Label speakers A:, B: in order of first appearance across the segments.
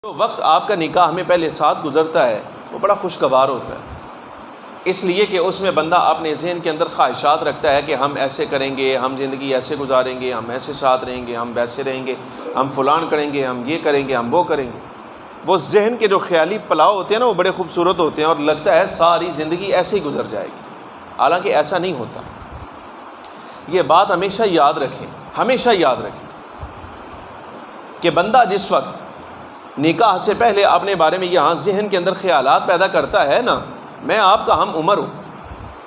A: جو وقت آپ کا نکاح میں پہلے ساتھ گزرتا ہے وہ بڑا خوشگوار ہوتا ہے، اس لیے کہ اس میں بندہ اپنے ذہن کے اندر خواہشات رکھتا ہے کہ ہم ایسے کریں گے، ہم زندگی ایسے گزاریں گے، ہم ایسے ساتھ رہیں گے، ہم ویسے رہیں گے، ہم فلان کریں گے، ہم یہ کریں گے، ہم وہ کریں گے۔ وہ ذہن کے جو خیالی پلاؤ ہوتے ہیں نا، وہ بڑے خوبصورت ہوتے ہیں اور لگتا ہے ساری زندگی ایسے ہی گزر جائے گی، حالانکہ ایسا نہیں ہوتا۔ یہ بات ہمیشہ یاد رکھیں، ہمیشہ یاد رکھیں کہ بندہ جس وقت نکاح سے پہلے اپنے بارے میں یہاں ذہن کے اندر خیالات پیدا کرتا ہے نا، میں آپ کا ہم عمر ہوں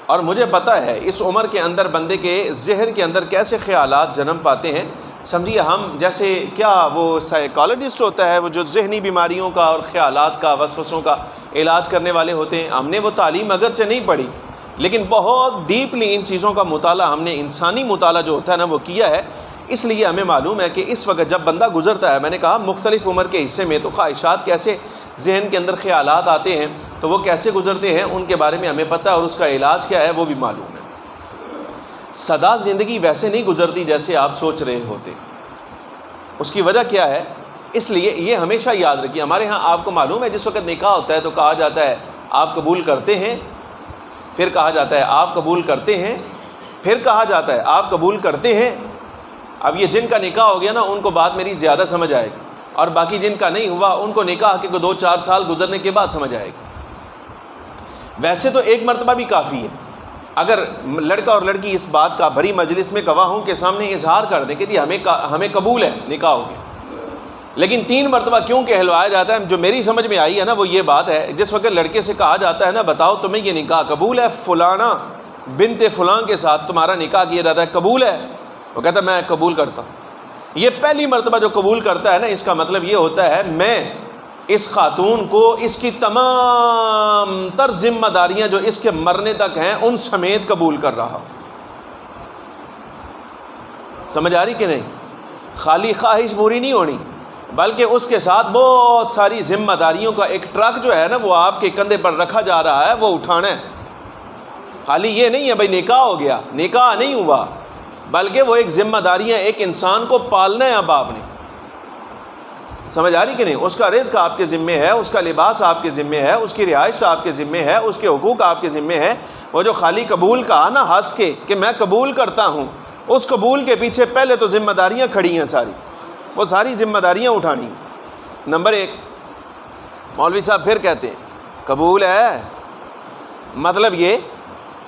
A: اور مجھے پتہ ہے اس عمر کے اندر بندے کے ذہن کے اندر کیسے خیالات جنم پاتے ہیں۔ سمجھیے ہم جیسے کیا وہ سائیکالوجسٹ ہوتا ہے، وہ جو ذہنی بیماریوں کا اور خیالات کا، وسوسوں کا علاج کرنے والے ہوتے ہیں، ہم نے وہ تعلیم اگرچہ نہیں پڑھی لیکن بہت ڈیپلی ان چیزوں کا مطالعہ ہم نے انسانی مطالعہ جو ہوتا ہے نا وہ کیا ہے۔ اس لیے ہمیں معلوم ہے کہ اس وقت جب بندہ گزرتا ہے، میں نے کہا مختلف عمر کے حصے میں، تو خواہشات کیسے ذہن کے اندر خیالات آتے ہیں، تو وہ کیسے گزرتے ہیں ان کے بارے میں ہمیں پتہ ہے، اور اس کا علاج کیا ہے وہ بھی معلوم ہے۔ سدا زندگی ویسے نہیں گزرتی جیسے آپ سوچ رہے ہوتے۔ اس کی وجہ کیا ہے؟ اس لیے یہ ہمیشہ یاد رکھیے، ہمارے ہاں آپ کو معلوم ہے جس وقت نکاح ہوتا ہے تو کہا جاتا ہے آپ قبول کرتے ہیں، پھر کہا جاتا ہے آپ قبول کرتے ہیں، پھر کہا جاتا ہے آپ قبول کرتے ہیں۔ اب یہ جن کا نکاح ہو گیا نا ان کو بات میری زیادہ سمجھ آئے گی، اور باقی جن کا نہیں ہوا ان کو نکاح کے 2-4 سال گزرنے کے بعد سمجھ آئے گی۔ ویسے تو ایک مرتبہ بھی کافی ہے، اگر لڑکا اور لڑکی اس بات کا بڑی مجلس میں گواہوں کے سامنے اظہار کر دیں کہ جی ہمیں قبول ہے، نکاح ہو گیا۔ لیکن 3 مرتبہ کیوں کہلوایا جاتا ہے؟ جو میری سمجھ میں آئی ہے نا وہ یہ بات ہے، جس وقت لڑکے سے کہا جاتا ہے نا بتاؤ تمہیں یہ نکاح قبول ہے، فلانا بنت فلاں کے ساتھ تمہارا نکاح کیا جاتا ہے، قبول ہے؟ وہ کہتا ہے میں قبول کرتا ہوں۔ یہ پہلی مرتبہ جو قبول کرتا ہے نا، اس کا مطلب یہ ہوتا ہے میں اس خاتون کو اس کی تمام تر ذمہ داریاں جو اس کے مرنے تک ہیں ان سمیت قبول کر رہا ہوں۔ سمجھ آ رہی کہ نہیں؟ خالی خواہش پوری نہیں ہونی بلکہ اس کے ساتھ بہت ساری ذمہ داریوں کا ایک ٹرک جو ہے نا وہ آپ کے کندھے پر رکھا جا رہا ہے، وہ اٹھانا ہے۔ خالی یہ نہیں ہے بھائی نکاح ہو گیا، نکاح نہیں ہوا، بلکہ وہ ایک ذمہ داریاں، ایک انسان کو پالنا ہے اب آپ نے۔ سمجھ آ رہی کہ نہیں؟ اس کا رزق آپ کے ذمے ہے، اس کا لباس آپ کے ذمے ہے، اس کی رہائش آپ کے ذمے ہے، اس کے حقوق آپ کے ذمے ہے۔ وہ جو خالی قبول کہا نا ہنس کے کہ میں قبول کرتا ہوں، اس قبول کے پیچھے پہلے تو ذمہ داریاں کھڑی ہیں ساری، وہ ساری ذمہ داریاں اٹھانی۔ نمبر 1، مولوی صاحب پھر کہتے ہیں قبول ہے، مطلب یہ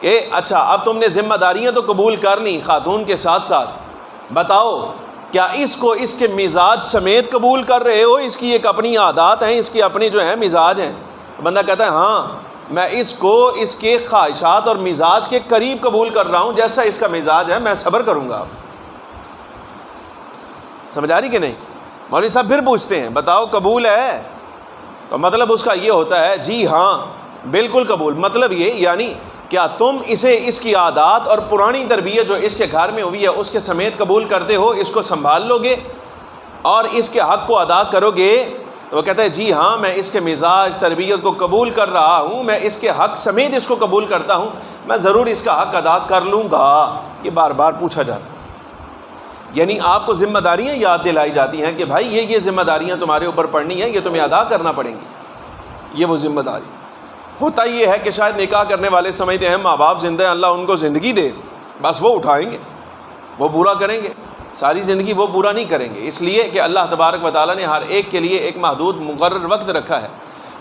A: کہ اچھا اب تم نے ذمہ داریاں تو قبول کرنی خاتون کے ساتھ ساتھ، بتاؤ کیا اس کو اس کے مزاج سمیت قبول کر رہے ہو؟ اس کی ایک اپنی عادات ہیں، اس کی اپنی جو ہیں مزاج ہیں۔ بندہ کہتا ہے ہاں میں اس کو اس کے خواہشات اور مزاج کے قریب قبول کر رہا ہوں، جیسا اس کا مزاج ہے میں صبر کروں گا۔ سمجھ آ رہی کہ نہیں؟ مولوی صاحب پھر پوچھتے ہیں بتاؤ قبول ہے؟ تو مطلب اس کا یہ ہوتا ہے جی ہاں بالکل قبول۔ مطلب یہ یعنی کیا تم اسے اس کی عادات اور پرانی تربیت جو اس کے گھر میں ہوئی ہے اس کے سمیت قبول کرتے ہو، اس کو سنبھال لو گے اور اس کے حق کو ادا کرو گے؟ وہ کہتا ہے جی ہاں میں اس کے مزاج تربیت کو قبول کر رہا ہوں، میں اس کے حق سمیت اس کو قبول کرتا ہوں، میں ضرور اس کا حق ادا کر لوں گا۔ یہ بار بار پوچھا جاتا ہے، یعنی آپ کو ذمہ داریاں یاد دلائی جاتی ہیں کہ بھائی یہ ذمہ داریاں تمہارے اوپر پڑنی ہیں، یہ تمہیں ادا کرنا پڑیں گی۔ یہ وہ ذمہ داری ہوتا یہ ہے کہ شاید نکاح کرنے والے سمجھتے ہیں ماں باپ زندہ ہیں، اللہ ان کو زندگی دے، بس وہ اٹھائیں گے، وہ پورا کریں گے، ساری زندگی وہ پورا نہیں کریں گے، اس لیے کہ اللہ تبارک و تعالیٰ نے ہر ایک کے لیے ایک محدود مقرر وقت رکھا ہے۔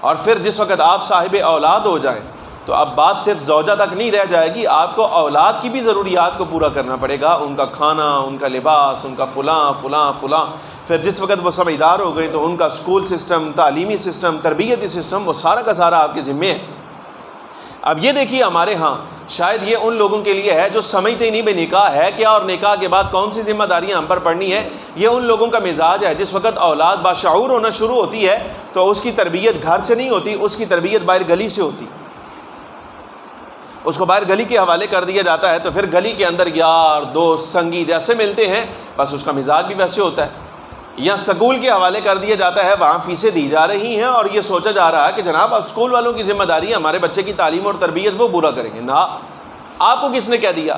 A: اور پھر جس وقت آپ صاحب اولاد ہو جائیں تو اب بات صرف زوجہ تک نہیں رہ جائے گی، آپ کو اولاد کی بھی ضروریات کو پورا کرنا پڑے گا، ان کا کھانا، ان کا لباس، ان کا فلاں فلاں فلاں۔ پھر جس وقت وہ سمجھدار ہو گئے تو ان کا اسکول سسٹم، تعلیمی سسٹم، تربیتی سسٹم، وہ سارا کا سارا آپ کے ذمے ہے۔ اب یہ دیکھیے ہمارے ہاں شاید یہ ان لوگوں کے لیے ہے جو سمجھتے ہی نہیں بھئی نکاح ہے کیا اور نکاح کے بعد کون سی ذمہ داریاں ہم پر پڑنی ہے۔ یہ ان لوگوں کا مزاج ہے جس وقت اولاد باشعور ہونا شروع ہوتی ہے تو اس کی تربیت گھر سے نہیں ہوتی، اس کی تربیت باہر گلی سے ہوتی، اس کو باہر گلی کے حوالے کر دیا جاتا ہے، تو پھر گلی کے اندر یار دوست سنگی جیسے ملتے ہیں بس اس کا مزاج بھی ویسے ہوتا ہے۔ یا سکول کے حوالے کر دیا جاتا ہے، وہاں فیسیں دی جا رہی ہیں اور یہ سوچا جا رہا ہے کہ جناب اب اسکول والوں کی ذمہ داری ہے، ہمارے بچے کی تعلیم اور تربیت وہ پورا کریں گے۔ نہ، آپ کو کس نے کہہ دیا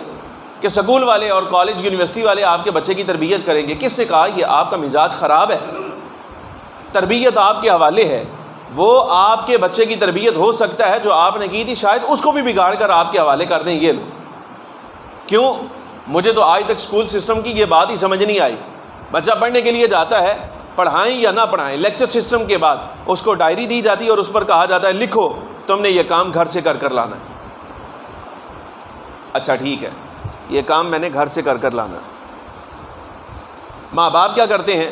A: کہ سکول والے اور کالج یونیورسٹی والے آپ کے بچے کی تربیت کریں گے؟ کس نے کہا؟ یہ آپ کا مزاج خراب ہے، تربیت آپ کے حوالے ہے، وہ آپ کے بچے کی تربیت ہو سکتا ہے جو آپ نے کی تھی شاید اس کو بھی بگاڑ کر آپ کے حوالے کر دیں یہ لوگ. کیوں؟ مجھے تو آج تک اسکول سسٹم کی یہ بات ہی سمجھ نہیں آئی. بچہ پڑھنے کے لیے جاتا ہے، پڑھائیں یا نہ پڑھائیں، لیکچر سسٹم کے بعد اس کو ڈائری دی جاتی ہے اور اس پر کہا جاتا ہے لکھو تم نے یہ کام گھر سے کر لانا ہے. اچھا ٹھیک ہے، یہ کام میں نے گھر سے کر لانا ہے. ماں باپ کیا کرتے ہیں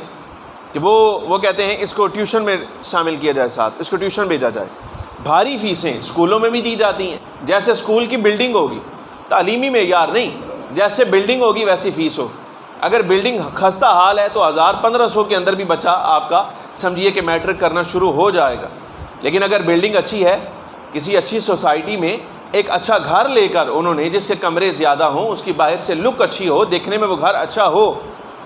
A: کہ وہ کہتے ہیں اس کو ٹیوشن میں شامل کیا جائے، ساتھ اس کو ٹیوشن بھیجا جائے. بھاری فیسیں اسکولوں میں بھی دی جاتی ہیں، جیسے اسکول کی بلڈنگ ہوگی، تعلیمی معیار نہیں، جیسے بلڈنگ ہوگی ویسی فیس ہو. اگر بلڈنگ خستہ حال ہے تو 1000-1500 کے اندر بھی بچہ آپ کا سمجھیے کہ میٹرک کرنا شروع ہو جائے گا. لیکن اگر بلڈنگ اچھی ہے، کسی اچھی سوسائٹی میں ایک اچھا گھر لے کر انہوں نے، جس کے کمرے زیادہ ہوں، اس کی باہر سے لک اچھی ہو، دیکھنے میں وہ گھر اچھا ہو،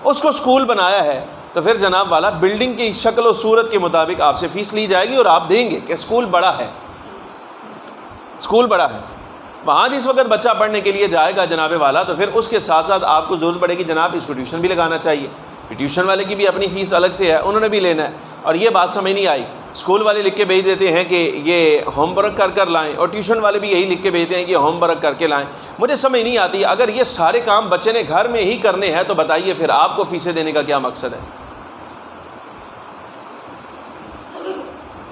A: اس کو اسکول بنایا ہے، تو پھر جناب والا بلڈنگ کی شکل و صورت کے مطابق آپ سے فیس لی جائے گی اور آپ دیں گے کہ اسکول بڑا ہے. اسکول بڑا ہے. وہاں جس وقت بچہ پڑھنے کے لیے جائے گا جناب والا، تو پھر اس کے ساتھ ساتھ آپ کو ضرورت پڑے گی جناب اس کو ٹیوشن بھی لگانا چاہیے. پھر ٹیوشن والے کی بھی اپنی فیس الگ سے ہے، انہوں نے بھی لینا ہے. اور یہ بات سمجھ نہیں آئی، اسکول والے لکھ کے بھیج دیتے ہیں کہ یہ ہوم ورک کر لائیں، اور ٹیوشن والے بھی یہی لکھ کے بھیجتے ہیں کہ ہوم ورک کر کے لائیں. مجھے سمجھ نہیں آتی، اگر یہ سارے کام بچے نے گھر میں ہی کرنے ہیں تو بتائیے پھر آپ کو فیسیں دینے کا کیا مقصد ہے؟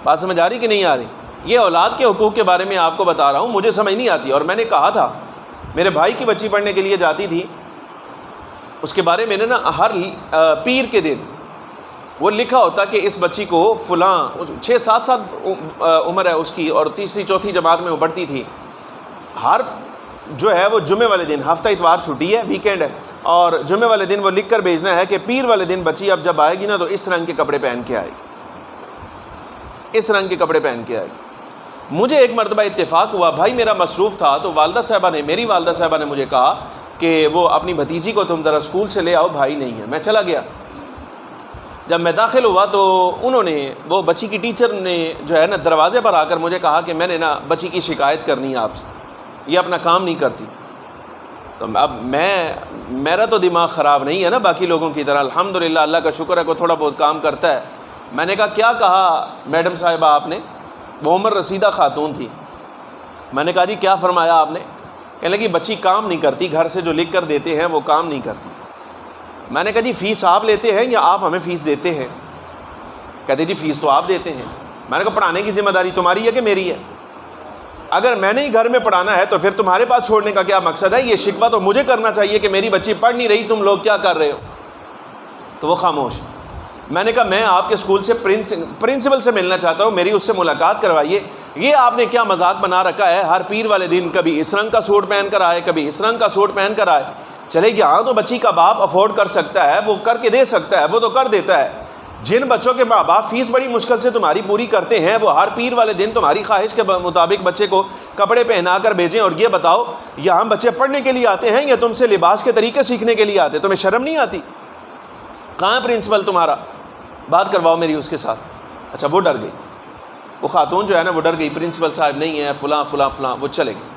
A: بات سمجھ آ رہی کہ نہیں آ رہی؟ یہ اولاد کے حقوق کے بارے میں آپ کو بتا رہا ہوں، مجھے سمجھ نہیں آتی. اور میں نے کہا تھا میرے بھائی کی بچی پڑھنے کے لیے جاتی تھی، اس کے بارے میں نے نا ہر پیر کے دن وہ لکھا ہوتا کہ اس بچی کو فلاں 6-7 سال عمر ہے اس کی، اور 3ری-4تھی جماعت میں وہ پڑھتی تھی. ہر جو ہے وہ جمعے والے دن، ہفتہ اتوار چھٹی ہے، ویکینڈ ہے، اور جمعے والے دن وہ لکھ کر بھیجنا ہے کہ پیر والے دن بچی اب جب آئے گی نا تو اس رنگ کے کپڑے پہن کے آئے گی، اس رنگ کے کپڑے پہن کے آئے گی. مجھے ایک مرتبہ اتفاق ہوا، بھائی میرا مصروف تھا، تو میری والدہ صاحبہ نے مجھے کہا کہ وہ اپنی بھتیجی کو تم ذرا اسکول سے لے آؤ، بھائی نہیں ہے. میں چلا گیا. جب میں داخل ہوا تو انہوں نے، وہ بچی کی ٹیچر نے جو ہے نا دروازے پر آ کر مجھے کہا کہ میں نے نا بچی کی شکایت کرنی ہے آپ سے، یہ اپنا کام نہیں کرتی. تو اب میرا تو دماغ خراب نہیں ہے نا باقی لوگوں کی طرح، الحمدللہ اللہ کا شکر ہے کوئی تھوڑا بہت کام کرتا ہے. میں نے کہا کیا کہا میڈم صاحبہ آپ نے؟ وہ عمر رسیدہ خاتون تھی. میں نے کہا جی کیا فرمایا آپ نے؟ کہنے لگی بچی کام نہیں کرتی، گھر سے جو لکھ کر دیتے ہیں وہ کام نہیں کرتی. میں نے کہا جی فیس آپ لیتے ہیں یا آپ ہمیں فیس دیتے ہیں؟ کہتے جی فیس تو آپ دیتے ہیں. میں نے کہا پڑھانے کی ذمہ داری تمہاری ہے کہ میری ہے؟ اگر میں نے ہی گھر میں پڑھانا ہے تو پھر تمہارے پاس چھوڑنے کا کیا مقصد ہے؟ یہ شکوہ تو مجھے کرنا چاہیے کہ میری بچی پڑھ نہیں رہی، تم لوگ کیا کر رہے ہو. تو وہ خاموش. میں نے کہا میں آپ کے اسکول سے پرنسپل سے ملنا چاہتا ہوں، میری اس سے ملاقات کروائیے. یہ آپ نے کیا مذاق بنا رکھا ہے، ہر پیر والے دن کبھی اس رنگ کا سوٹ پہن کر آئے، کبھی اس رنگ کا سوٹ پہن کر آئے. چلے گی ہاں تو بچی کا باپ افورڈ کر سکتا ہے، وہ کر کے دے سکتا ہے، وہ تو کر دیتا ہے. جن بچوں کے ماں باپ فیس بڑی مشکل سے تمہاری پوری کرتے ہیں، وہ ہر پیر والے دن تمہاری خواہش کے مطابق بچے کو کپڑے پہنا کر بھیجیں. اور یہ بتاؤ یہاں بچے پڑھنے کے لیے آتے ہیں یا تم سے لباس کے طریقے سیکھنے کے لیے آتے؟ تمہیں شرم نہیں آتی؟ کہاں پرنسپل تمہارا؟ بات کرواؤ میری اس کے ساتھ. اچھا وہ ڈر گئی، وہ خاتون جو ہے نا وہ ڈر گئی، پرنسپل صاحب نہیں ہے، فلاں فلاں فلاں. وہ چلے گئے.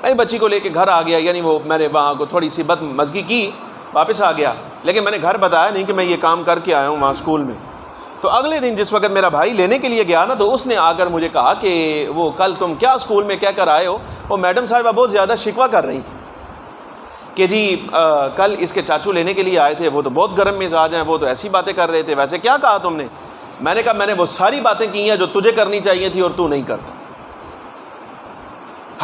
A: میں بچی کو لے کے گھر آ گیا، یعنی وہ میں نے وہاں کو تھوڑی سی بدمزگی کی، واپس آ گیا. لیکن میں نے گھر بتایا نہیں کہ میں یہ کام کر کے آیا ہوں وہاں اسکول میں. تو اگلے دن جس وقت میرا بھائی لینے کے لیے گیا نا تو اس نے آ کر مجھے کہا کہ وہ کل تم کیا اسکول میں کہہ کر آئے ہو؟ وہ میڈم صاحبہ بہت زیادہ شکوہ کر رہی تھی کہ جی کل اس کے چاچو لینے کے لیے آئے تھے، وہ تو بہت گرم مزاج ہیں، وہ تو ایسی باتیں کر رہے تھے. ویسے کیا کہا تم نے؟ میں نے کہا میں نے وہ ساری باتیں کی ہیں جو تجھے کرنی چاہیے تھی اور تو نہیں کرتا.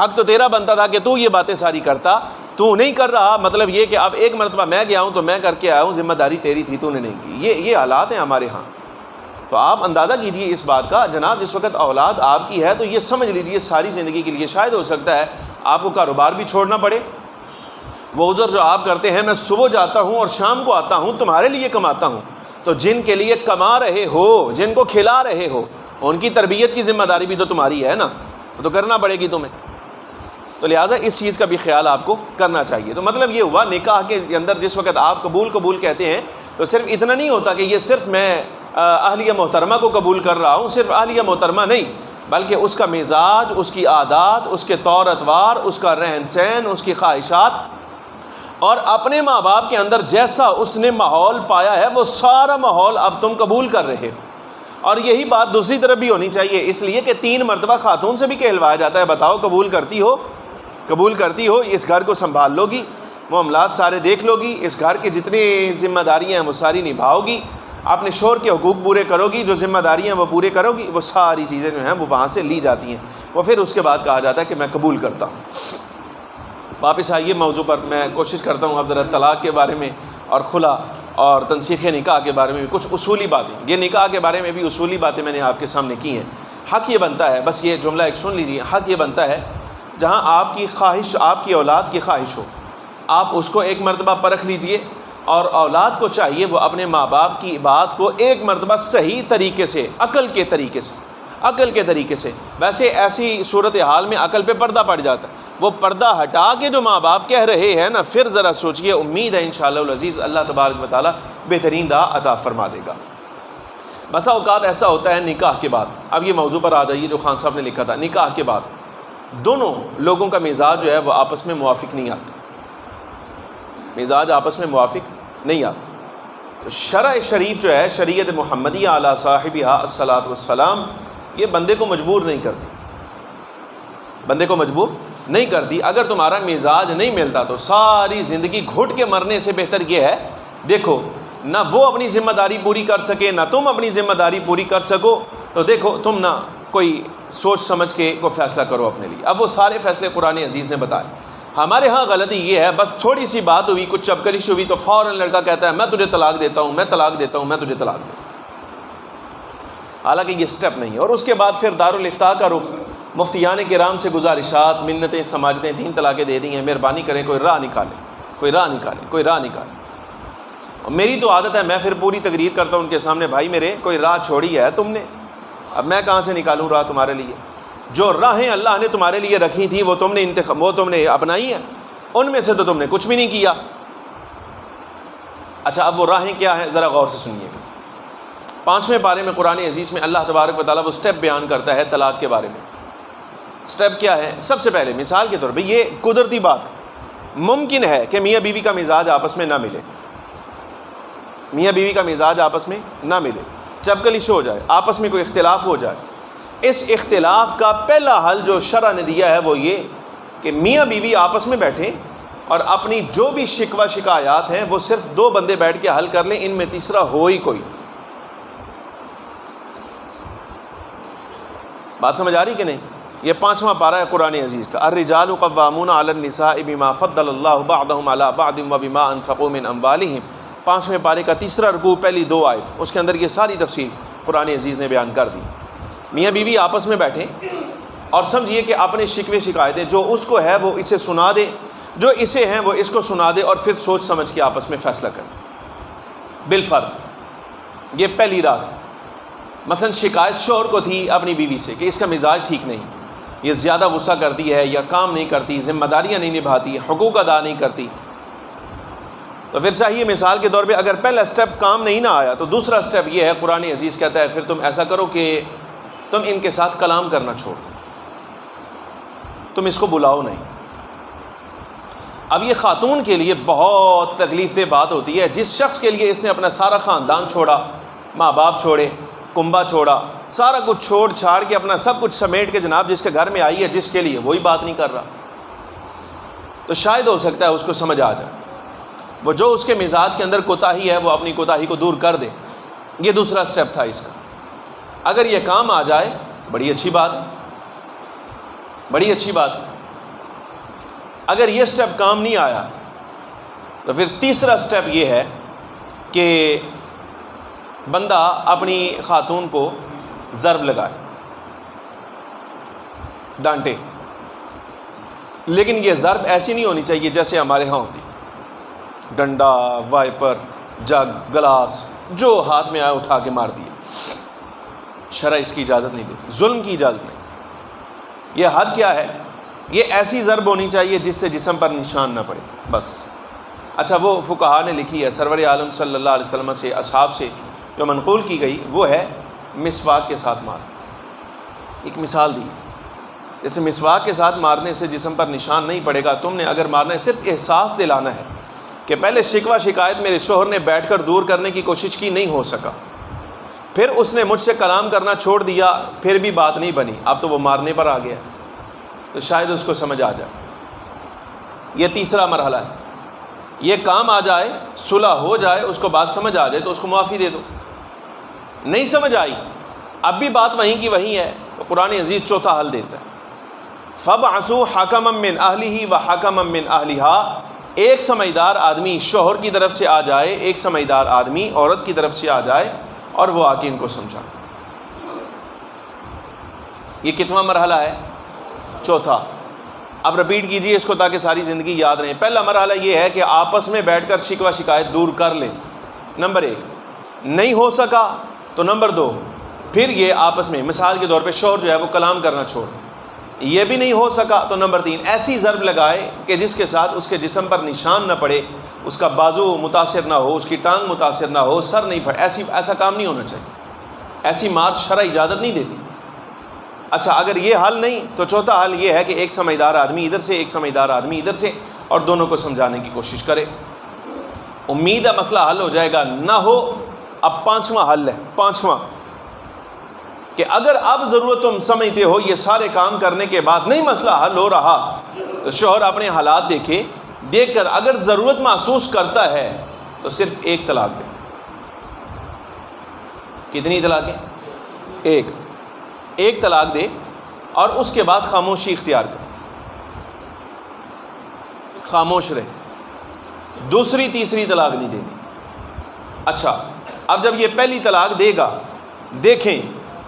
A: حق تو تیرا بنتا تھا کہ تو یہ باتیں ساری کرتا، تو نہیں کر رہا. مطلب یہ کہ اب ایک مرتبہ میں گیا ہوں تو میں کر کے آیا ہوں، ذمہ داری تیری تھی، تو نے نہیں کی. یہ حالات ہیں ہمارے ہاں. تو آپ اندازہ کیجیے اس بات کا جناب، جس وقت اولاد آپ کی ہے تو یہ سمجھ لیجیے ساری زندگی کے لیے شاید ہو سکتا ہے آپ کو کاروبار بھی چھوڑنا پڑے. وہ عذر جو آپ کرتے ہیں میں صبح جاتا ہوں اور شام کو آتا ہوں تمہارے لیے کماتا ہوں، تو جن کے لیے کما رہے ہو، جن کو کھلا رہے ہو، ان کی تربیت کی ذمہ داری بھی تو تمہاری ہے نا، وہ تو کرنا پڑے گی تمہیں. تو لہٰذا اس چیز کا بھی خیال آپ کو کرنا چاہیے. تو مطلب یہ ہوا نکاح کے اندر جس وقت آپ قبول کہتے ہیں تو صرف اتنا نہیں ہوتا کہ یہ صرف میں اہلیہ محترمہ کو قبول کر رہا ہوں، صرف اہلیہ محترمہ نہیں، بلکہ اس کا مزاج، اس کی عادات، اس کے طور اتوار، اس کا رہن سہن، اس کی خواہشات، اور اپنے ماں باپ کے اندر جیسا اس نے ماحول پایا ہے وہ سارا ماحول اب تم قبول کر رہے ہو. اور یہی بات دوسری طرف بھی ہونی چاہیے، اس لیے کہ 3 مرتبہ خاتون سے بھی کہلوایا جاتا ہے، بتاؤ قبول کرتی ہو، اس گھر کو سنبھال لو گی، معاملات سارے دیکھ لو گی، اس گھر کی جتنی ذمہ داریاں ہیں وہ ساری نبھاؤ گی، اپنے شوہر کے حقوق پورے کرو گی، جو ذمہ داریاں وہ پورے کرو گی، وہ ساری چیزیں جو ہیں وہ وہاں سے لی جاتی ہیں، وہ پھر اس کے بعد کہا جاتا ہے کہ میں قبول کرتا ہوں۔ واپس آئیے موضوع پر، میں کوشش کرتا ہوں اب ذرا طلاق کے بارے میں اور خلا اور تنسیخ نکاح کے بارے میں بھی کچھ اصولی باتیں، یہ نکاح کے بارے میں بھی اصولی باتیں میں نے آپ کے سامنے کی ہیں۔ حق یہ بنتا ہے، بس یہ جملہ ایک سن لیجیے، حق یہ بنتا ہے جہاں آپ کی خواہش، آپ کی اولاد کی خواہش ہو، آپ اس کو ایک مرتبہ پرکھ لیجئے، اور اولاد کو چاہیے وہ اپنے ماں باپ کی بات کو ایک مرتبہ صحیح طریقے سے، عقل کے طریقے سے، ویسے ایسی صورتحال میں عقل پہ پردہ پڑ جاتا ہے، وہ پردہ ہٹا کے جو ماں باپ کہہ رہے ہیں نا، پھر ذرا سوچئے، امید ہے انشاءاللہ العزیز اللہ تبارک و تعالیٰ بہترین راہ عطا فرما دے گا۔ بسا اوقات ایسا ہوتا ہے نکاح کے بعد، اب یہ موضوع پر آ جائیے جو خان صاحب نے لکھا تھا، نکاح کے بعد دونوں لوگوں کا مزاج جو ہے وہ آپس میں موافق نہیں آتا، مزاج آپس میں موافق نہیں آتا۔ تو شرع شریف جو ہے، شریعت محمدیہ علی صاحبہا الصلاۃ والسلام، یہ بندے کو مجبور نہیں کرتی، اگر تمہارا مزاج نہیں ملتا تو ساری زندگی گھٹ کے مرنے سے بہتر یہ ہے، دیکھو نہ وہ اپنی ذمہ داری پوری کر سکے نہ تم اپنی ذمہ داری پوری کر سکو، تو دیکھو تم نہ کوئی سوچ سمجھ کے کوئی فیصلہ کرو اپنے لیے۔ اب وہ سارے فیصلے قرآن عزیز نے بتائے۔ ہمارے ہاں غلطی یہ ہے، بس تھوڑی سی بات ہوئی، کچھ چپکلش ہوئی تو فوراً لڑکا کہتا ہے میں تجھے طلاق دیتا ہوں، میں تجھے طلاق دیتا ہوں، حالانکہ یہ سٹیپ نہیں ہے۔ اور اس کے بعد پھر دارالافتاء کا رخ، مفتیان کرام سے گزارشات، منتیں سماجتیں، 3 طلاقیں دے دی ہیں، مہربانی کریں کوئی راہ نکالیں۔ اور میری تو عادت ہے، میں پھر پوری تقریر کرتا ہوں ان کے سامنے، بھائی میرے کوئی راہ چھوڑی ہے تم نے، اب میں کہاں سے نکالوں راہ تمہارے لیے؟ جو راہیں اللہ نے تمہارے لیے رکھی تھی وہ تم نے اپنائی ہیں، ان میں سے تو تم نے کچھ بھی نہیں کیا۔ اچھا اب وہ راہیں کیا ہیں، ذرا غور سے سنیے گا۔ 5ویں پارے میں قرآن عزیز میں اللہ تبارک و تعالیٰ وہ سٹیپ بیان کرتا ہے طلاق کے بارے میں۔ سٹیپ کیا ہے؟ سب سے پہلے مثال کے طور پہ یہ قدرتی بات ہے، ممکن ہے کہ میاں بیوی کا مزاج آپس میں نہ ملے، چپکلش ہو جائے، آپس میں کوئی اختلاف ہو جائے۔ اس اختلاف کا پہلا حل جو شرع نے دیا ہے وہ یہ کہ میاں بیوی آپس میں بیٹھیں اور اپنی جو بھی شکوہ شکایات ہیں وہ صرف 2 بندے بیٹھ کے حل کر لیں، ان میں تیسرا ہو ہی کوئی۔ بات سمجھ آ رہی کہ نہیں؟ یہ 5واں پارہ ہے قرآن عزیز کا، الرجال قوامون علی النساء بما فضل اللہ بعضهم علی بعض وبما انفقوا من اموالهم۔ 5ویں پارے کا 3 رکوع، پہلی 2 آیت، اس کے اندر یہ ساری تفصیل قرآن عزیز نے بیان کر دی۔ میاں بیوی آپس میں بیٹھیں اور سمجھیے کہ اپنے شکوے شکایتیں جو اس کو ہے وہ اسے سنا دے، جو اسے ہیں وہ اس کو سنا دے، اور پھر سوچ سمجھ کے آپس میں فیصلہ کریں بالفرض۔ یہ پہلی رات، مثلا شکایت شوہر کو تھی اپنی بیوی سے کہ اس کا مزاج ٹھیک نہیں، یہ زیادہ غصہ کرتی ہے یا کام نہیں کرتی، ذمہ داریاں نہیں نبھاتی، حقوق ادا نہیں کرتی، تو پھر چاہیے مثال کے طور پہ اگر پہلا سٹیپ کام نہیں نہ آیا تو دوسرا سٹیپ یہ ہے، قرآن عزیز کہتا ہے پھر تم ایسا کرو کہ تم ان کے ساتھ کلام کرنا چھوڑ، تم اس کو بلاؤ نہیں۔ اب یہ خاتون کے لیے بہت تکلیف دہ بات ہوتی ہے، جس شخص کے لیے اس نے اپنا سارا خاندان چھوڑا، ماں باپ چھوڑے، کنبہ چھوڑا، سارا کچھ چھوڑ چھاڑ کے اپنا سب کچھ سمیٹ کے جناب جس کے گھر میں آئی ہے، جس کے لیے وہی بات نہیں کر رہا، تو شاید ہو سکتا ہے اس کو سمجھ آ جائے، وہ جو اس کے مزاج کے اندر کوتاہی ہے وہ اپنی کوتاہی کو دور کر دے۔ یہ دوسرا سٹیپ تھا اس کا۔ اگر یہ کام آ جائے بڑی اچھی بات ہے، بڑی اچھی بات ہے۔ اگر یہ سٹیپ کام نہیں آیا تو پھر تیسرا سٹیپ یہ ہے کہ بندہ اپنی خاتون کو ضرب لگائے، ڈانٹے، لیکن یہ ضرب ایسی نہیں ہونی چاہیے جیسے ہمارے ہاں ہوتی، ڈنڈا، وائپر، جگ، گلاس، جو ہاتھ میں آیا اٹھا کے مار دیے۔ شرع اس کی اجازت نہیں دیتی، ظلم کی اجازت نہیں۔ یہ حد کیا ہے؟ یہ ایسی ضرب ہونی چاہیے جس سے جسم پر نشان نہ پڑے، بس۔ اچھا وہ فقہا نے لکھی ہے، سرور عالم صلی اللہ علیہ وسلم سے، اصحاب سے جو منقول کی گئی، وہ ہے مسواک کے ساتھ مار۔ ایک مثال دی، جیسے مسواک کے ساتھ مارنے سے جسم پر نشان نہیں پڑے گا، تم نے اگر مارنا ہے صرف احساس دلانا ہے کہ پہلے شکوہ شکایت میرے شوہر نے بیٹھ کر دور کرنے کی کوشش کی، نہیں ہو سکا، پھر اس نے مجھ سے کلام کرنا چھوڑ دیا، پھر بھی بات نہیں بنی، اب تو وہ مارنے پر آ گیا، تو شاید اس کو سمجھ آ جائے۔ یہ تیسرا مرحلہ ہے، یہ کام آ جائے، صلح ہو جائے، اس کو بات سمجھ آ جائے تو اس کو معافی دے دو۔ نہیں سمجھ آئی، اب بھی بات وہیں کی وہیں ہے، تو قرآن عزیز چوتھا حل دیتا ہے، فَابْعَثُوا حَكَمًا مِّنْ أَهْلِهِ وَحَكَمًا مِّنْ أَهْلِهَا، ایک سمجھدار آدمی شوہر کی طرف سے آ جائے، ایک سمجھدار آدمی عورت کی طرف سے آ جائے، اور وہ آ کے ان کو سمجھا۔ یہ کتواں مرحلہ ہے؟ چوتھا۔ اب رپیٹ کیجئے اس کو تاکہ ساری زندگی یاد رہے۔ پہلا مرحلہ یہ ہے کہ آپس میں بیٹھ کر شکوہ شکایت دور کر لیں، نمبر 1۔ نہیں ہو سکا تو نمبر 2، پھر یہ آپس میں مثال کے طور پہ شوہر جو ہے وہ کلام کرنا چھوڑ، یہ بھی نہیں ہو سکا تو نمبر 3 ایسی ضرب لگائے کہ جس کے ساتھ اس کے جسم پر نشان نہ پڑے، اس کا بازو متاثر نہ ہو، اس کی ٹانگ متاثر نہ ہو، سر نہیں پھٹے، ایسا کام نہیں ہونا چاہیے، ایسی مار شرع اجازت نہیں دیتی۔ اچھا، اگر یہ حل نہیں تو چوتھا حل یہ ہے کہ ایک سمجھدار آدمی ادھر سے، ایک سمجھدار آدمی ادھر سے، اور دونوں کو سمجھانے کی کوشش کرے۔ امید ہے مسئلہ حل ہو جائے گا، نہ ہو اب پانچواں حل ہے، پانچواں، کہ اگر اب ضرورت تم سمجھتے ہو یہ سارے کام کرنے کے بعد نہیں مسئلہ حل ہو رہا، تو شوہر اپنے حالات دیکھ کر اگر ضرورت محسوس کرتا ہے تو صرف ایک طلاق دے۔ کتنی طلاقیں؟ ایک طلاق دے، اور اس کے بعد خاموشی اختیار کر، خاموش رہے، دوسری تیسری طلاق نہیں دینی۔ اچھا، اب جب یہ پہلی طلاق دے گا، دیکھیں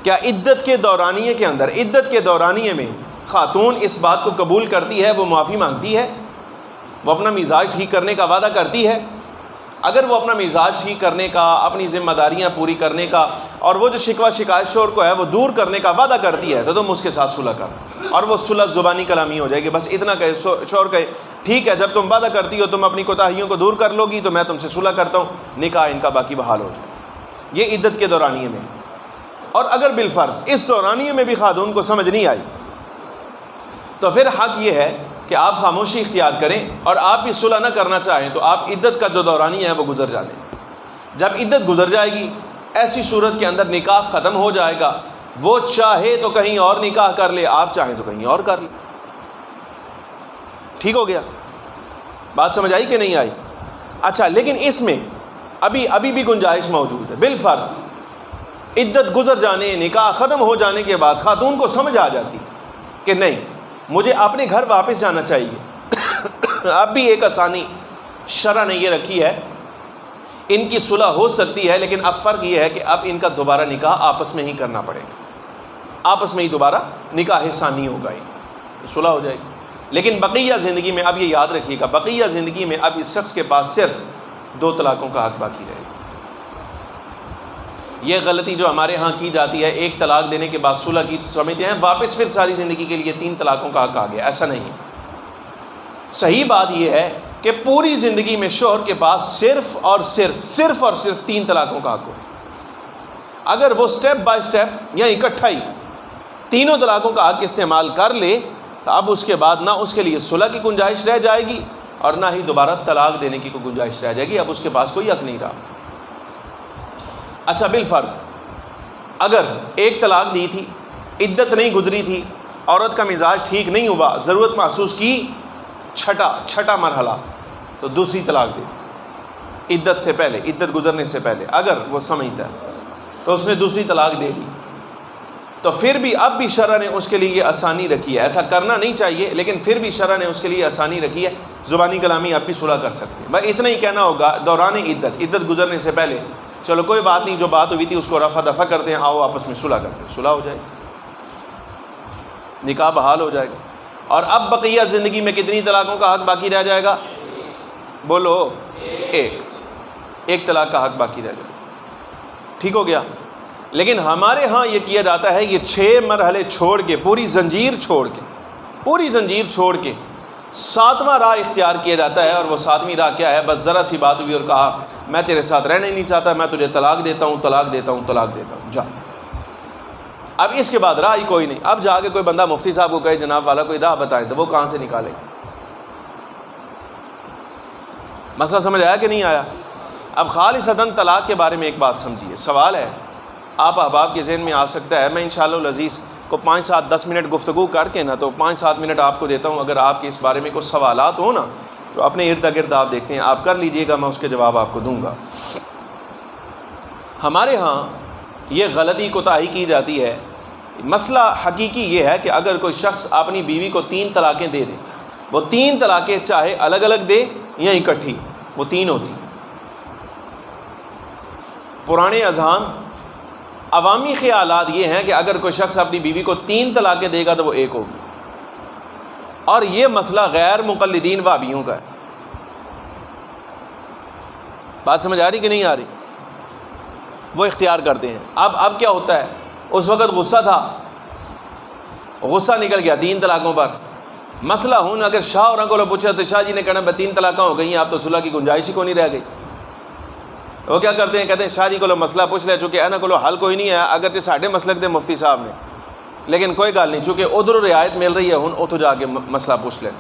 A: کیا عدت کے دورانیے کے اندر، عدت کے دورانیے میں خاتون اس بات کو قبول کرتی ہے، وہ معافی مانگتی ہے، وہ اپنا مزاج ٹھیک کرنے کا وعدہ کرتی ہے؟ اگر وہ اپنا مزاج ٹھیک کرنے کا، اپنی ذمہ داریاں پوری کرنے کا، اور وہ جو شکوہ شکایت شوہر کو ہے وہ دور کرنے کا وعدہ کرتی ہے، تو تم اس کے ساتھ صلح کر، اور وہ صلح زبانی کلامی ہو جائے گی۔ بس اتنا کہے شوہر کہے ٹھیک ہے، جب تم وعدہ کرتی ہو تم اپنی کوتاہیوں کو دور کر لو گی تو میں تم سے صلح کرتا ہوں، نکاح ان کا باقی بحال ہو جائے۔ یہ عدت کے دورانیے میں۔ اور اگر بالفرض اس دورانیے میں بھی خاتون کو سمجھ نہیں آئی تو پھر حق یہ ہے کہ آپ خاموشی اختیار کریں، اور آپ بھی صلح نہ کرنا چاہیں تو آپ عدت کا جو دورانیہ ہے وہ گزر جانے۔ جب عدت گزر جائے گی، ایسی صورت کے اندر نکاح ختم ہو جائے گا، وہ چاہے تو کہیں اور نکاح کر لے، آپ چاہیں تو کہیں اور کر لیں۔ ٹھیک ہو گیا؟ بات سمجھ آئی کہ نہیں آئی؟ اچھا، لیکن اس میں ابھی بھی گنجائش موجود ہے۔ بالفرض عدت گزر جانے، نکاح ختم ہو جانے کے بعد خاتون کو سمجھ آ جاتی کہ نہیں، مجھے اپنے گھر واپس جانا چاہیے، اب بھی ایک آسانی شرع نے یہ رکھی ہے، ان کی صلح ہو سکتی ہے، لیکن اب فرق یہ ہے کہ اب ان کا دوبارہ نکاح آپس میں ہی کرنا پڑے گا، آپس میں ہی دوبارہ نکاح ثانی ہوگا، صلح ہو جائے گی۔ لیکن بقیہ زندگی میں اب یہ یاد رکھیے گا، بقیہ زندگی میں اب اس شخص کے پاس صرف 2 طلاقوں کا حق باقی رہے گا۔ یہ غلطی جو ہمارے ہاں کی جاتی ہے، ایک طلاق دینے کے بعد صلح کی، تو سمجھتے ہیں واپس پھر ساری زندگی کے لیے 3 طلاقوں کا حق آ گیا۔ ایسا نہیں ہے۔ صحیح بات یہ ہے کہ پوری زندگی میں شوہر کے پاس صرف اور صرف 3 طلاقوں کا حق ہوتا ہے۔ اگر وہ سٹیپ بائی سٹیپ یا اکٹھا ہی تینوں طلاقوں کا حق استعمال کر لے تو اب اس کے بعد نہ اس کے لیے صلح کی گنجائش رہ جائے گی اور نہ ہی دوبارہ طلاق دینے کی کوئی گنجائش رہ جائے گی، اب اس کے پاس کوئی حق نہیں رہا۔ اچھا، بالفرض اگر ایک طلاق دی تھی، عدت نہیں گزری تھی، عورت کا مزاج ٹھیک نہیں ہوا، ضرورت محسوس کی، چھٹا مرحلہ، تو دوسری طلاق دے، عدت سے پہلے، عدت گزرنے سے پہلے اگر وہ سمجھتا ہے تو اس نے دوسری طلاق دے دی، تو پھر بھی اب بھی شرع نے اس کے لیے یہ آسانی رکھی ہے۔ ایسا کرنا نہیں چاہیے، لیکن پھر بھی شرع نے اس کے لیے آسانی رکھی ہے، زبانی کلامی آپ بھی صلح کر سکتے ہیں۔ بس اتنا ہی کہنا ہوگا دوران عدت گزرنے سے پہلے، چلو کوئی بات نہیں، جو بات ہوئی تھی اس کو رفع دفع کرتے ہیں، آؤ آپس میں صلح کرتے ہیں، صلح ہو جائے گی، نکاح بحال ہو جائے گا۔ اور اب بقیہ زندگی میں کتنی طلاقوں کا حق باقی رہ جائے گا؟ بولو، ایک طلاق کا حق باقی رہ جائے گا۔ ٹھیک ہو گیا؟ لیکن ہمارے ہاں یہ کیا جاتا ہے، یہ 6 مرحلے چھوڑ کے، پوری زنجیر چھوڑ کے 7واں راہ اختیار کیا جاتا ہے، اور وہ 7ویں راہ کیا ہے؟ بس ذرا سی بات ہوئی اور کہا میں تیرے ساتھ رہنا ہی نہیں چاہتا، میں تجھے طلاق دیتا ہوں، جا۔ اب اس کے بعد راہ ہی کوئی نہیں۔ اب جا کے کوئی بندہ مفتی صاحب کو کہے جناب والا کوئی راہ بتائیں، تو وہ کہاں سے نکالے؟ مسئلہ سمجھ آیا کہ نہیں آیا؟ اب خالصتاً طلاق کے بارے میں ایک بات سمجھیے، سوال ہے آپ احباب کے ذہن میں آ سکتا ہے، میں انشاءاللہ العزیز کو 5-7-10 منٹ گفتگو کر کے نا تو 5-7 منٹ آپ کو دیتا ہوں، اگر آپ کے اس بارے میں کوئی سوالات ہوں نا تو اپنے ارد گرد آپ دیکھتے ہیں، آپ کر لیجئے گا، میں اس کے جواب آپ کو دوں گا۔ ہمارے ہاں یہ غلطی کوتاہی کی جاتی ہے، مسئلہ حقیقی یہ ہے کہ اگر کوئی شخص اپنی بیوی کو 3 طلاقیں دے دے، وہ 3 طلاقیں چاہے الگ الگ دے یا اکٹھی، وہ 3 ہوتی۔ پرانے اذہان عوامی خیالات یہ ہیں کہ اگر کوئی شخص اپنی بیوی کو 3 طلاقیں دے گا تو وہ 1 ہوگی، اور یہ مسئلہ غیر مقلدین وہابیوں کا ہے۔ بات سمجھ آ رہی کہ نہیں آ رہی؟ وہ اختیار کرتے ہیں۔ اب کیا ہوتا ہے، اس وقت غصہ تھا، غصہ نکل گیا 3 طلاقوں پر، مسئلہ ہوں اگر شاہ اور کو پوچھا تو شاہ جی نے کہنا 3 طلاقیں ہو گئی ہیں، آپ تو صلح کی گنجائش ہی کو نہیں رہ گئی۔ وہ کیا کرتے ہیں، کہتے ہیں شاہ جی کو مسئلہ پوچھ لے، چونکہ اینا کو حل کوئی نہیں ہے، اگرچہ ساڈے مسلک دے مفتی صاحب نے، لیکن کوئی گل نہیں، چونکہ ادھر رعایت مل رہی ہے، ہن اتو جا کے مسئلہ پوچھ لیں۔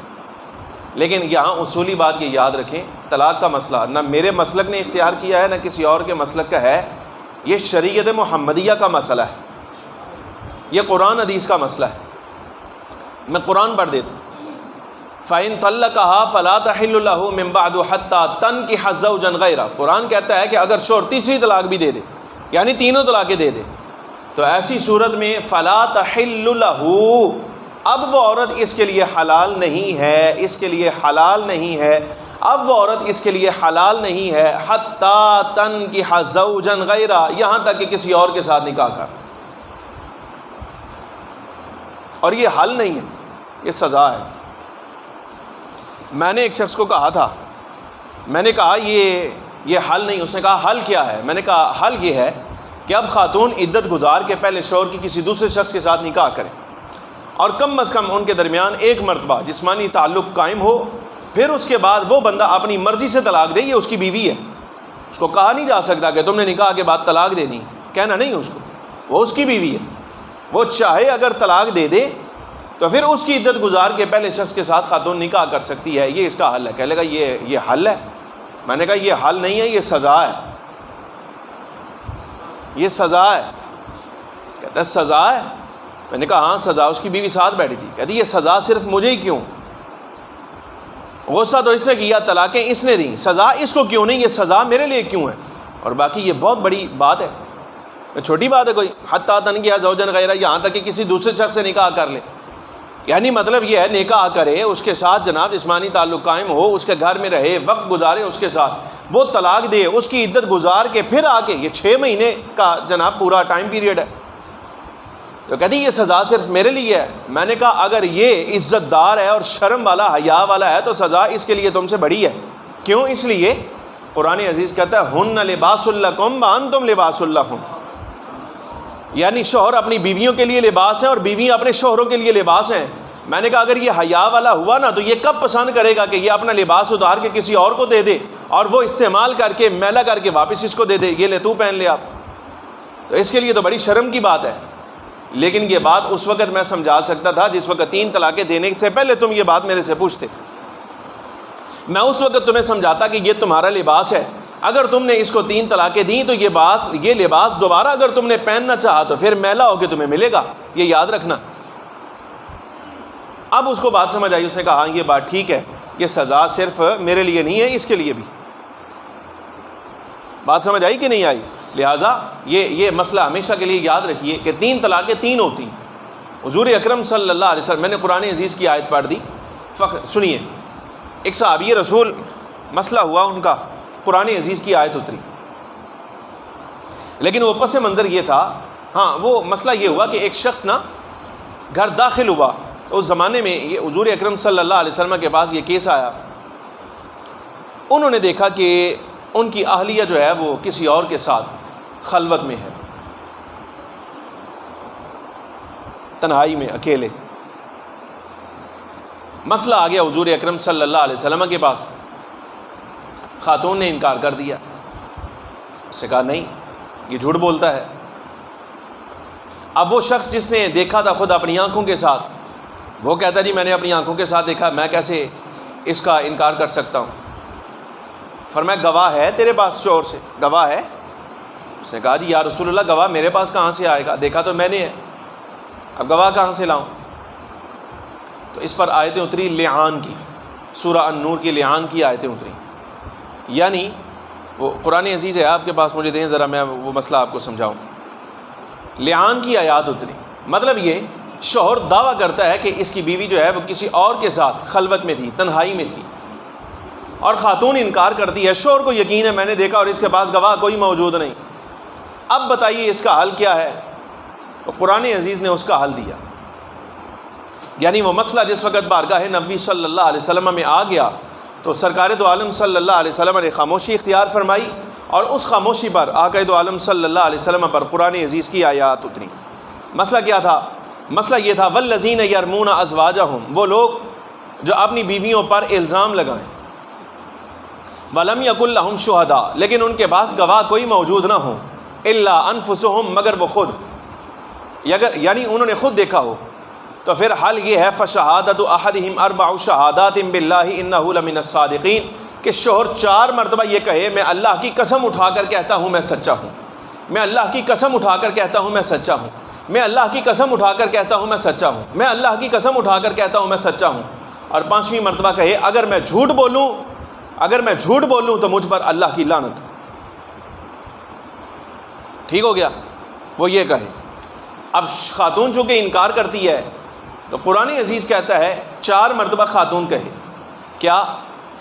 A: لیکن یہاں اصولی بات یہ یاد رکھیں، طلاق کا مسئلہ نہ میرے مسلک نے اختیار کیا ہے نہ کسی اور کے مسلک کا ہے، یہ شریعت محمدیہ کا مسئلہ ہے، یہ قرآن حدیث کا مسئلہ ہے۔ میں قرآن پڑھ دیتا ہوں، فَإِن طَلَّقَهَا فَلَا تَحِلُّ لَهُ مِن بَعْدُ حَتَّى تَنكِحَ زَوْجًا غَيْرَهُ۔ قرآن کہتا ہے کہ اگر شوہر تیسری طلاق بھی دے دے، یعنی 3 طلاقیں دے دے، تو ایسی صورت میں فَلَا تَحِلُّ لَهُ، اب وہ عورت اس کے لیے حلال نہیں ہے، اس کے لیے حلال نہیں ہے، اب وہ عورت اس کے لیے حلال نہیں ہے، حَتَّى تَنكِحَ زَوْجًا غَيْرَهُ، یہاں تک کہ کسی اور کے ساتھ نکاح کر۔ اور یہ حل نہیں ہے، یہ سزا ہے۔ میں نے ایک شخص کو کہا تھا، میں نے کہا یہ حل نہیں، اس نے کہا حل کیا ہے؟ میں نے کہا حل یہ ہے کہ اب خاتون عدت گزار کے پہلے شوہر کی کسی دوسرے شخص کے ساتھ نکاح کریں، اور کم از کم ان کے درمیان 1 مرتبہ جسمانی تعلق قائم ہو، پھر اس کے بعد وہ بندہ اپنی مرضی سے طلاق دے، یہ اس کی بیوی ہے، اس کو کہا نہیں جا سکتا کہ تم نے نکاح کے بعد طلاق دینی، کہنا نہیں اس کو، وہ اس کی بیوی ہے، وہ چاہے اگر طلاق دے دے تو پھر اس کی عدت گزار کے پہلے شخص کے ساتھ خاتون نکاح کر سکتی ہے، یہ اس کا حل ہے۔ کہنے لگا یہ حل ہے؟ میں نے کہا یہ حل نہیں ہے، یہ سزا ہے، یہ سزا ہے۔ کہتا ہے سزا ہے؟ میں نے کہا ہاں سزا۔ اس کی بیوی ساتھ بیٹھی تھی، کہتی یہ سزا صرف مجھے ہی کیوں؟ غصہ تو اس نے کیا، طلاقیں اس نے دیں، سزا اس کو کیوں نہیں؟ یہ سزا میرے لیے کیوں ہے؟ اور باقی یہ بہت بڑی بات ہے، چھوٹی بات ہے کوئی، حتیٰ تنکحا زوجا غیرہ، یہاں تک کہ کسی دوسرے شخص سے نکاح کر لے، یعنی مطلب یہ ہے نکاح کرے، اس کے ساتھ جناب جسمانی تعلق قائم ہو، اس کے گھر میں رہے، وقت گزارے اس کے ساتھ، وہ طلاق دے، اس کی عدت گزار کے پھر آ کے، یہ 6 مہینے کا جناب پورا ٹائم پیریڈ ہے، تو کہتی یہ سزا صرف میرے لیے ہے۔ میں نے کہا اگر یہ عزت دار ہے اور شرم والا حیا والا ہے تو سزا اس کے لیے تم سے بڑی ہے۔ کیوں؟ اس لیے قرآن عزیز کہتا ہے ہن لباس لکم وانتم لباس لہن، یعنی شوہر اپنی بیویوں کے لیے لباس ہیں اور بیویاں اپنے شوہروں کے لیے لباس ہیں۔ میں نے کہا اگر یہ حیا والا ہوا نا تو یہ کب پسند کرے گا کہ یہ اپنا لباس اتار کے کسی اور کو دے دے اور وہ استعمال کر کے میلا کر کے واپس اس کو دے دے، یہ لے تو پہن لے آپ، تو اس کے لیے تو بڑی شرم کی بات ہے۔ لیکن یہ بات اس وقت میں سمجھا سکتا تھا جس وقت 3 طلاقیں دینے سے پہلے تم یہ بات میرے سے پوچھتے، میں اس وقت تمہیں سمجھاتا کہ یہ تمہارا لباس ہے، اگر تم نے اس کو 3 طلاقیں دیں تو یہ لباس دوبارہ اگر تم نے پہننا چاہا تو پھر میلا ہو کے تمہیں ملے گا، یہ یاد رکھنا۔ اب اس کو بات سمجھ آئی، اس نے کہا ہاں یہ بات ٹھیک ہے، یہ سزا صرف میرے لیے نہیں ہے، اس کے لیے بھی۔ بات سمجھ آئی کہ نہیں آئی؟ لہٰذا یہ مسئلہ ہمیشہ کے لیے یاد رکھیے کہ 3 طلاقیں 3 ہوتی ہیں۔ حضور اکرم صلی اللہ علیہ وسلم، میں نے قرآن عزیز کی آیت پڑھ دی، سنیے، ایک صحابی رسول مسئلہ ہوا ان کا، قرآن عزیز کی آیت اتری، لیکن وہ پس منظر یہ تھا، ہاں وہ مسئلہ یہ ہوا کہ ایک شخص نا گھر داخل ہوا، اس زمانے میں یہ حضور اکرم صلی اللہ علیہ وسلم کے پاس یہ کیس آیا، انہوں نے دیکھا کہ ان کی اہلیہ جو ہے وہ کسی اور کے ساتھ خلوت میں ہے، تنہائی میں اکیلے۔ مسئلہ آ گیا حضور اکرم صلی اللہ علیہ وسلم کے پاس، خاتون نے انکار کر دیا، اس سے کہا نہیں یہ جھوٹ بولتا ہے۔ اب وہ شخص جس نے دیکھا تھا خود اپنی آنکھوں کے ساتھ، وہ کہتا جی میں نے اپنی آنکھوں کے ساتھ دیکھا، میں کیسے اس کا انکار کر سکتا ہوں؟ فرمایا گواہ ہے تیرے پاس شوہر سے؟ گواہ ہے؟ اس نے کہا جی یا رسول اللہ گواہ میرے پاس کہاں سے آئے گا، دیکھا تو میں نے ہے، اب گواہ کہاں سے لاؤں؟ تو اس پر آیتیں اتری لعان کی، سورہ النور کی لعان کی آیتیں اتری. یعنی وہ قرآن عزیز ہے آپ کے پاس، مجھے دیں ذرا میں وہ مسئلہ آپ کو سمجھاؤں. لعان کی آیات اتری، مطلب یہ شوہر دعویٰ کرتا ہے کہ اس کی بیوی جو ہے وہ کسی اور کے ساتھ خلوت میں تھی، تنہائی میں تھی، اور خاتون انکار کرتی ہے. شوہر کو یقین ہے میں نے دیکھا اور اس کے پاس گواہ کوئی موجود نہیں. اب بتائیے اس کا حل کیا ہے؟ تو قرآن عزیز نے اس کا حل دیا. یعنی وہ مسئلہ جس وقت بارگاہ نبی صلی اللہ علیہ وسلم میں آ گیا تو سرکار دو عالم صلی اللہ علیہ وسلم نے خاموشی اختیار فرمائی، اور اس خاموشی پر آقا دو عالم صلی اللہ علیہ وسلم پر قرآن عزیز کی آیات اتری. مسئلہ کیا تھا؟ مسئلہ یہ تھا والذین یرمون ازواجہم، وہ لوگ جو اپنی بیویوں پر الزام لگائیں، ولم یکن لہم شہداء، لیکن ان کے پاس گواہ کوئی موجود نہ ہوں، الا انفسہم، مگر وہ خود، یعنی انہوں نے خود دیکھا ہو. تو پھر حل یہ ہے فشہادۃ احدہم اربع شہادات باللہ انہ لمن الصادقین، کہ شوہر 4 مرتبہ یہ کہے میں اللہ کی قسم اٹھا کر کہتا ہوں میں سچا ہوں، میں اللہ کی قسم اٹھا کر کہتا ہوں میں سچا ہوں، میں اللہ کی قسم اٹھا کر کہتا ہوں میں سچا ہوں، میں اللہ کی قسم اٹھا کر کہتا ہوں میں سچا ہوں. اور 5ویں مرتبہ کہے اگر میں جھوٹ بولوں تو مجھ پر اللہ کی لعنت. ٹھیک ہو گیا؟ وہ یہ کہے. اب خاتون چونکہ انکار کرتی ہے تو قرآن عزیز کہتا ہے 4 مرتبہ خاتون کہے. کیا؟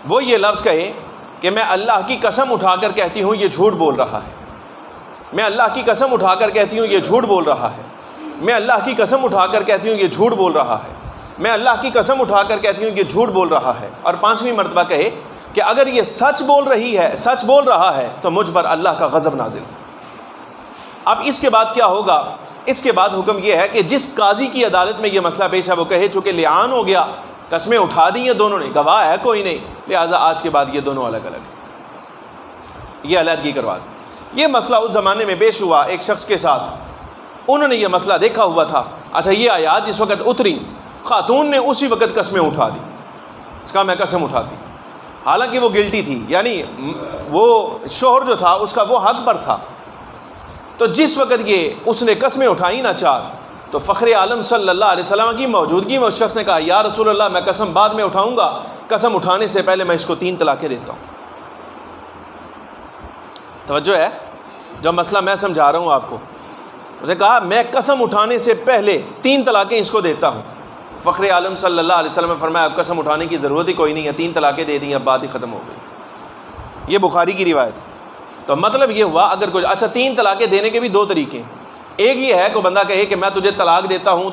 A: وہ یہ لفظ کہے کہ میں اللہ کی قسم اٹھا کر کہتی ہوں یہ جھوٹ بول رہا ہے، میں اللہ کی قسم اٹھا کر کہتی ہوں یہ جھوٹ بول رہا ہے، میں اللہ کی قسم اٹھا کر کہتی ہوں یہ جھوٹ بول رہا ہے، میں اللہ کی قسم اٹھا کر کہتی ہوں یہ جھوٹ بول رہا ہے. اور 5ویں مرتبہ کہے کہ اگر یہ سچ بول رہا ہے تو مجھ پر اللہ کا غضب نازل. اب اس کے بعد کیا ہوگا؟ اس کے بعد حکم یہ ہے کہ جس قاضی کی عدالت میں یہ مسئلہ پیش ہے وہ کہے چونکہ لعان ہو گیا، قسمیں اٹھا دی ہیں دونوں نے، گواہ ہے کوئی نہیں، لہٰذا آج کے بعد یہ دونوں الگ الگ ہیں، یہ علیحدگی کروا دی. یہ مسئلہ اس زمانے میں پیش ہوا ایک شخص کے ساتھ، انہوں نے یہ مسئلہ دیکھا ہوا تھا. اچھا یہ آیات جس وقت اتری خاتون نے اسی وقت قسمیں اٹھا دی، اس کا میں قسم اٹھاتی، حالانکہ وہ گلٹی تھی، یعنی وہ شوہر جو تھا اس کا وہ حق پر تھا. تو جس وقت یہ اس نے قسمیں اٹھائی نا 4، تو فخر عالم صلی اللہ علیہ وسلم کی موجودگی میں اس شخص نے کہا یا رسول اللہ میں قسم بعد میں اٹھاؤں گا، قسم اٹھانے سے پہلے میں اس کو 3 طلاقیں دیتا ہوں. توجہ ہے؟ جو مسئلہ میں سمجھا رہا ہوں آپ کو، اس نے کہا میں قسم اٹھانے سے پہلے 3 طلاقیں اس کو دیتا ہوں. فخر عالم صلی اللہ علیہ وسلم نے فرمایا اب قسم اٹھانے کی ضرورت ہی کوئی نہیں ہے، 3 طلاقیں دے دیں اب بات ہی ختم ہو گئی. یہ بخاری کی روایت. تو مطلب یہ ہوا اگر کوئی اچھا 3 طلاقیں دینے کے بھی 2 طریقے. ایک یہ ہے کہ بندہ کہے کہ میں تجھے طلاق دیتا ہوں،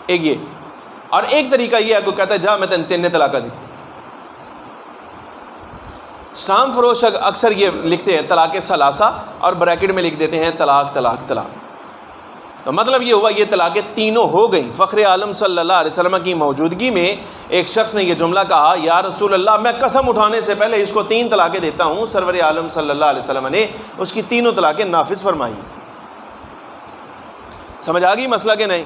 A: ایک یہ. اور ایک طریقہ یہ ہے کہ کہتا ہے جا میں 3 طلاقیں دیتی. اسٹام فروش اکثر یہ لکھتے ہیں طلاق ثلاثہ اور بریکٹ میں لکھ دیتے ہیں طلاق. تو مطلب یہ ہوا یہ طلاقیں تینوں ہو گئیں. فخر عالم صلی اللہ علیہ وسلم کی موجودگی میں ایک شخص نے یہ جملہ کہا یا رسول اللہ میں قسم اٹھانے سے پہلے اس کو 3 طلاقیں دیتا ہوں. سرور عالم صلی اللہ علیہ وسلم نے اس کی 3 طلاقیں نافذ فرمائی. سمجھ آ گئی مسئلہ کہ نہیں؟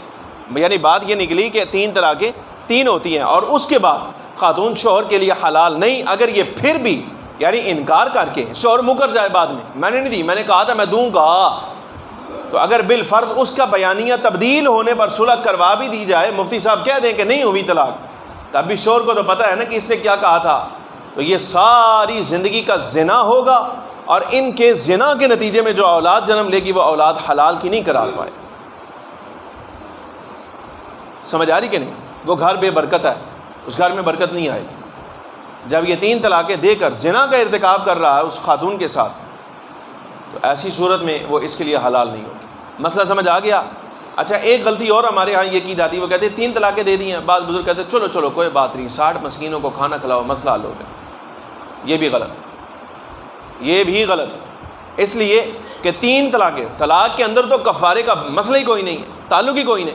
A: یعنی بات یہ نکلی کہ 3 طلاقیں 3 ہوتی ہیں، اور اس کے بعد خاتون شوہر کے لیے حلال نہیں اگر یہ پھر بھی یعنی انکار کر کے شوہر مکر جائے بعد میں نے نہیں دی، میں نے کہا تھا میں دوں گا، تو اگر بالفرض اس کا بیانیہ تبدیل ہونے پر صلح کروا بھی دی جائے، مفتی صاحب کہہ دیں کہ نہیں ہوئی طلاق، تب بھی شوہر کو تو پتہ ہے نا کہ اس نے کیا کہا تھا، تو یہ ساری زندگی کا زنا ہوگا، اور ان کے زنا کے نتیجے میں جو اولاد جنم لے گی وہ اولاد حلال کی نہیں قرار پائے. سمجھ آ رہی کہ نہیں؟ وہ گھر بے برکت ہے، اس گھر میں برکت نہیں آئے گی. جب یہ 3 طلاقیں دے کر زنا کا ارتکاب کر رہا ہے اس خاتون کے ساتھ، تو ایسی صورت میں وہ اس کے لیے حلال نہیں ہوگی. مسئلہ سمجھ آ گیا؟ اچھا ایک غلطی اور ہمارے ہاں یہ کی جاتی ہے، وہ کہتے ہیں 3 طلاقیں دے دی ہیں، بعض بزرگ کہتے ہیں چلو کوئی بات نہیں 60 مسکینوں کو کھانا کھلاؤ مسئلہ حل ہو گیا. یہ بھی غلط، اس لیے کہ 3 طلاقیں، طلاق کے اندر تو کفارے کا مسئلہ ہی کوئی نہیں ہے، تعلق ہی کوئی نہیں.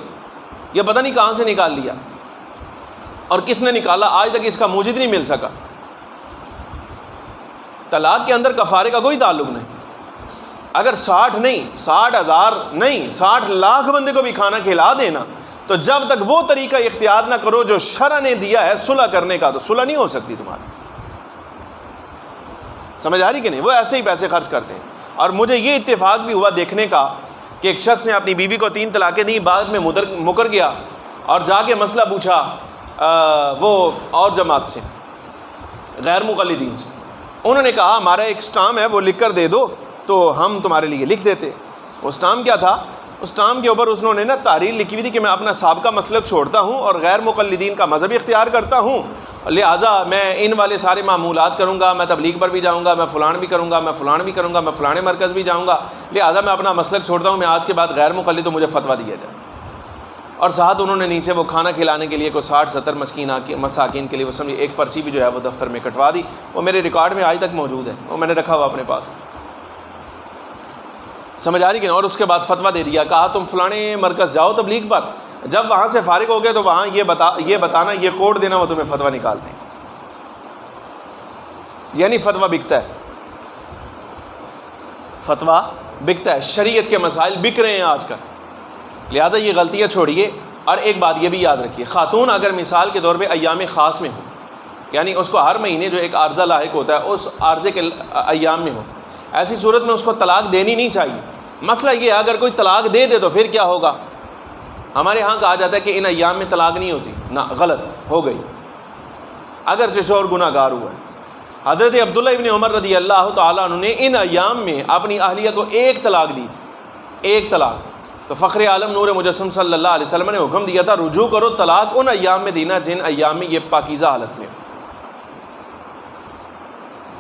A: یہ پتہ نہیں کہاں سے نکال لیا اور کس نے نکالا، آج تک اس کا موجد نہیں مل سکا. طلاق کے اندر کفارے کا کوئی تعلق نہیں. اگر 60 نہیں 60,000 نہیں 60 لاکھ بندے کو بھی کھانا کھلا دینا، تو جب تک وہ طریقہ اختیار نہ کرو جو شرع نے دیا ہے صلح کرنے کا، تو صلح نہیں ہو سکتی تمہاری. سمجھ آ رہی کہ نہیں؟ وہ ایسے ہی پیسے خرچ کرتے ہیں. اور مجھے یہ اتفاق بھی ہوا دیکھنے کا کہ ایک شخص نے اپنی بیوی کو 3 طلاقیں دی، بعد میں مکر گیا اور جا کے مسئلہ پوچھا وہ اور جماعت سے، غیر مقلدین سے. انہوں نے کہا ہمارا ایک اسٹام ہے وہ لکھ کر دے دو تو ہم تمہارے لیے لکھ دیتے. وہ اسٹام کیا تھا؟ اس اسٹام کے اوپر انہوں نے تحریر لکھی ہوئی تھی کہ میں اپنا سابقہ مسلک چھوڑتا ہوں اور غیر مقلدین کا مذہب اختیار کرتا ہوں، لہٰذا میں ان والے سارے معمولات کروں گا، میں تبلیغ پر بھی جاؤں گا، میں فلان بھی کروں گا، میں فلان بھی کروں گا، میں فلانے مرکز بھی جاؤں گا، لہٰذا میں اپنا مسلک چھوڑتا ہوں، میں آج کے بعد غیر مقلد ہوں، مجھے فتویٰ دیا جائے. اور ساتھ انہوں نے نیچے وہ کھانا کھلانے کے لیے کوئی 60-70 مساکین کے لیے وہ سمجھے ایک پرچی بھی جو ہے وہ دفتر میں کٹوا دی. وہ میرے ریکارڈ میں آج تک موجود ہے، وہ میں نے رکھا ہوا اپنے پاس. سمجھ آ رہی کہ نہیں؟ اور اس کے بعد فتویٰ دے دیا، کہا تم فلانے مرکز جاؤ تبلیغ پر، جب وہاں سے فارغ ہو گئے تو وہاں یہ بتانا، یہ کوڈ دینا، وہ تمہیں فتویٰ نکال دیں. یعنی فتویٰ بکتا ہے، فتویٰ بکتا ہے. شریعت کے مسائل بک رہے ہیں آج کل، لہذا یہ غلطیاں چھوڑیے. اور ایک بات یہ بھی یاد رکھیے، خاتون اگر مثال کے طور پہ ایام خاص میں ہو، یعنی اس کو ہر مہینے جو ایک عارضہ لاحق ہوتا ہے اس عارضے کے ایام میں ہو، ایسی صورت میں اس کو طلاق دینی نہیں چاہیے. مسئلہ یہ ہے اگر کوئی طلاق دے دے تو پھر کیا ہوگا؟ ہمارے ہاں کہا جاتا ہے کہ ان ایام میں طلاق نہیں ہوتی، نہ، غلط ہو گئی، اگرچہ شوہر گناہ گار ہوا ہے. حضرت عبداللہ ابن عمر رضی اللہ تعالیٰ عنہ نے ان ایام میں اپنی اہلیہ کو 1 طلاق دی، 1 طلاق. تو فخر عالم نور مجسم صلی اللہ علیہ وسلم نے حکم دیا تھا رجوع کرو، طلاق ان ایام میں دینا جن ایام میں یہ پاکیزہ حالت میں.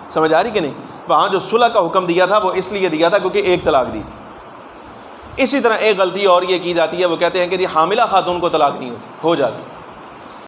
A: سمجھ آ رہی کہ نہیں؟ وہاں جو صلح کا حکم دیا تھا وہ اس لیے دیا تھا کیونکہ 1 طلاق دی تھی. اسی طرح ایک غلطی اور یہ کی جاتی ہے، وہ کہتے ہیں کہ حاملہ خاتون کو طلاق نہیں ہوتی، ہو جاتی.